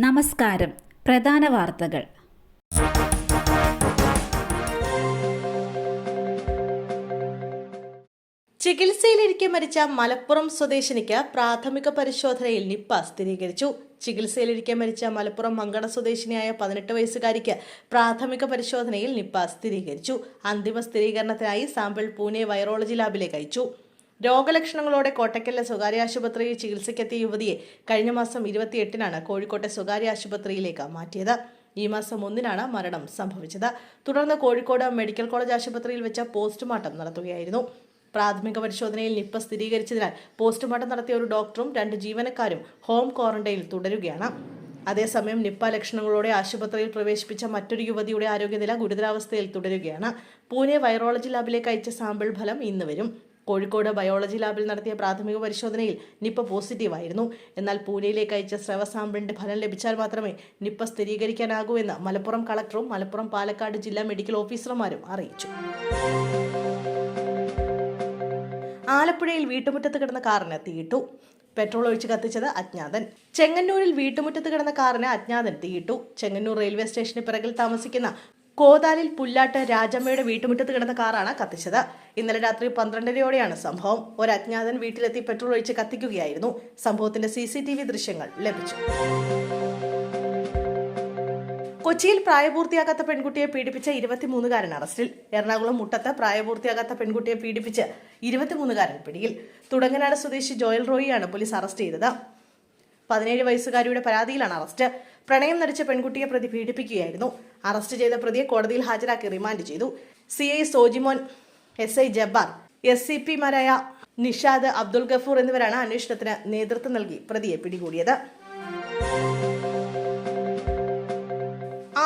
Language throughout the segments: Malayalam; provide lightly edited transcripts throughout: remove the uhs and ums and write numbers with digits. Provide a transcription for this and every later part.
നമസ്കാരം. പ്രധാന വാർത്തകൾ. ചികിത്സയിലിരിക്കെ മരിച്ച മലപ്പുറം സ്വദേശിനിക്ക് പ്രാഥമിക പരിശോധനയിൽ നിപ്പ സ്ഥിരീകരിച്ചു. ചികിത്സയിലിരിക്കെ മരിച്ച മലപ്പുറം മങ്കട സ്വദേശിനിയായ 18 വയസ്സുകാരിക്ക് പ്രാഥമിക പരിശോധനയിൽ നിപ്പ സ്ഥിരീകരിച്ചു. അന്തിമ സ്ഥിരീകരണത്തിനായി സാമ്പിൾ പൂനെ വൈറോളജി ലാബിലേക്ക് അയച്ചു. രോഗലക്ഷണങ്ങളോടെ കോട്ടക്കലിലെ സ്വകാര്യ ആശുപത്രിയിൽ ചികിത്സയ്ക്കെത്തിയ യുവതിയെ കഴിഞ്ഞ മാസം 28-നാണ് കോഴിക്കോട്ടെ സ്വകാര്യ ആശുപത്രിയിലേക്ക് മാറ്റിയത്. ഈ മാസം 1-നാണ് മരണം സംഭവിച്ചത്. തുടർന്ന് കോഴിക്കോട് മെഡിക്കൽ കോളേജ് ആശുപത്രിയിൽ വെച്ച് പോസ്റ്റ്മോർട്ടം നടത്തുകയായിരുന്നു. പ്രാഥമിക പരിശോധനയിൽ നിപ്പ സ്ഥിരീകരിച്ചതിനാൽ പോസ്റ്റ്മോർട്ടം നടത്തിയ ഒരു ഡോക്ടറും 2 ജീവനക്കാരും ഹോം ക്വാറന്റൈനിൽ തുടരുകയാണ്. അതേസമയം നിപ്പ ലക്ഷണങ്ങളോടെ ആശുപത്രിയിൽ പ്രവേശിപ്പിച്ച മറ്റൊരു യുവതിയുടെ ആരോഗ്യനില ഗുരുതരാവസ്ഥയിൽ തുടരുകയാണ്. പൂനെ വൈറോളജി ലാബിലേക്ക് അയച്ച സാമ്പിൾ ഫലം ഇന്ന് വരും. കോഴിക്കോട് ബയോളജി ലാബിൽ നടത്തിയ പ്രാഥമിക പരിശോധനയിൽ നിപ്പ പോസിറ്റീവായിരുന്നു. എന്നാൽ പൂനെയിലേക്ക് അയച്ച സ്രവ സാമ്പിളിന്റെ ഫലം ലഭിച്ചാൽ മാത്രമേ നിപ്പ സ്ഥിരീകരിക്കാനാകൂ എന്ന് മലപ്പുറം കളക്ടറും മലപ്പുറം പാലക്കാട് ജില്ലാ മെഡിക്കൽ ഓഫീസർമാരും അറിയിച്ചു. ആലപ്പുഴയിൽ വീട്ടുമുറ്റത്ത് കിടന്ന കാറിന് തീയിട്ടു. പെട്രോൾ ഒഴിച്ച് കത്തിച്ചത് അജ്ഞാതൻ. ചെങ്ങന്നൂരിൽ വീട്ടുമുറ്റത്ത് കിടന്ന കാറിന് അജ്ഞാതൻ തീയിട്ടു. ചെങ്ങന്നൂർ റെയിൽവേ സ്റ്റേഷന് പിറകിൽ താമസിക്കുന്ന കോതാലിൽ പുല്ലാട്ട് രാജമ്മയുടെ വീട്ടുമുറ്റത്ത് കിടന്ന കാറാണ് കത്തിച്ചത്. ഇന്നലെ രാത്രി 12:30-ഓടെയാണ് സംഭവം. ഒരു അജ്ഞാതൻ വീട്ടിലെത്തി പെട്രോൾ ഒഴിച്ച് കത്തിക്കുകയായിരുന്നു. സംഭവത്തിന്റെ CCTV ദൃശ്യങ്ങൾ ലഭിച്ചു. കൊച്ചിയിൽ പ്രായപൂർത്തിയാകാത്ത പെൺകുട്ടിയെ പീഡിപ്പിച്ച 23-കാരൻ അറസ്റ്റിൽ. എറണാകുളം മുട്ടത്ത് പ്രായപൂർത്തിയാകാത്ത പെൺകുട്ടിയെ പീഡിപ്പിച്ച് 23-കാരൻ പിടിയിൽ. തുടങ്ങനാട് സ്വദേശി ജോയൽ റോയിയാണ് പോലീസ് അറസ്റ്റ് ചെയ്തത്. 17 വയസ്സുകാരിയുടെ പരാതിയിലാണ് അറസ്റ്റ്. പ്രണയം നടിച്ച പെൺകുട്ടിയെ പ്രതി പീഡിപ്പിക്കുകയായിരുന്നു. അറസ്റ്റ് ചെയ്ത പ്രതിയെ കോടതിയിൽ ഹാജരാക്കി റിമാൻഡ് ചെയ്തു. CI സോജിമോൻ, SI ജബ്ബാർ, SCP-മാരായ നിഷാദ്, അബ്ദുൾ ഗഫൂർ എന്നിവരാണ് അന്വേഷണത്തിന് നേതൃത്വം നൽകി പ്രതിയെ പിടികൂടിയത്.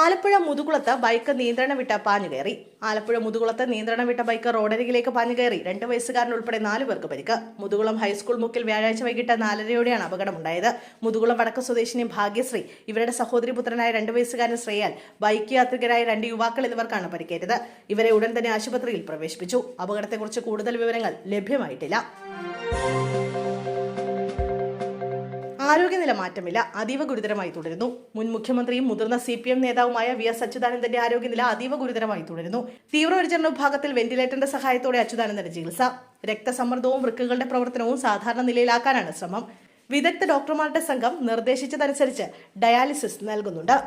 ആലപ്പുഴ മുതുകുളത്ത് ബൈക്ക് നിയന്ത്രണം വിട്ട പാഞ്ഞുകയറി. ആലപ്പുഴ മുതുകുളത്ത് നിയന്ത്രണം വിട്ട ബൈക്ക് റോഡരികിലേക്ക് പാഞ്ഞുകയറി 2 വയസ്സുകാരൻ ഉൾപ്പെടെ 4 പേർക്ക് പരിക്ക്. മുതുകുളം ഹൈസ്കൂൾ മുക്കിൽ വ്യാഴാഴ്ച വൈകിട്ട് 4:30-ഓടെയാണ് അപകടമുണ്ടായത്. മുതുകുളം വടക്ക് സ്വദേശിനി ഭാഗ്യശ്രീ, ഇവരുടെ സഹോദരി പുത്രനായ 2 വയസ്സുകാരൻ ശ്രേയാൽ, ബൈക്ക് യാത്രികരായ 2 യുവാക്കൾ എന്നിവർക്കാണ് പരിക്കേറ്റത്. ഇവരെ ഉടൻ തന്നെ ആശുപത്രിയിൽ പ്രവേശിപ്പിച്ചു. അപകടത്തെക്കുറിച്ച് കൂടുതൽ വിവരങ്ങൾ ലഭ്യമായിട്ടില്ല. ആരോഗ്യനില മാറ്റമില്ല, അതീവ ഗുരുതരമായി തുടരുന്നു. മുൻ മുഖ്യമന്ത്രിയും മുതിർന്ന CPM നേതാവുമായ VS അച്യുതാനന്ദന്റെ ആരോഗ്യനില അതീവ ഗുരുതരമായി തുടരുന്നു. തീവ്രപരിചരണ വിഭാഗത്തിൽ വെന്റിലേറ്ററിന്റെ സഹായത്തോടെ അച്യുതാനന്ദന്റെ ചികിത്സ. രക്തസമ്മർദ്ദവും വൃക്കകളുടെ പ്രവർത്തനവും സാധാരണ നിലയിലാക്കാനാണ് ശ്രമം. വിദഗ്ധ ഡോക്ടർമാരുടെ സംഘം നിർദ്ദേശിച്ചതനുസരിച്ച് ഡയാലിസിസ് നൽകുന്നുണ്ട്.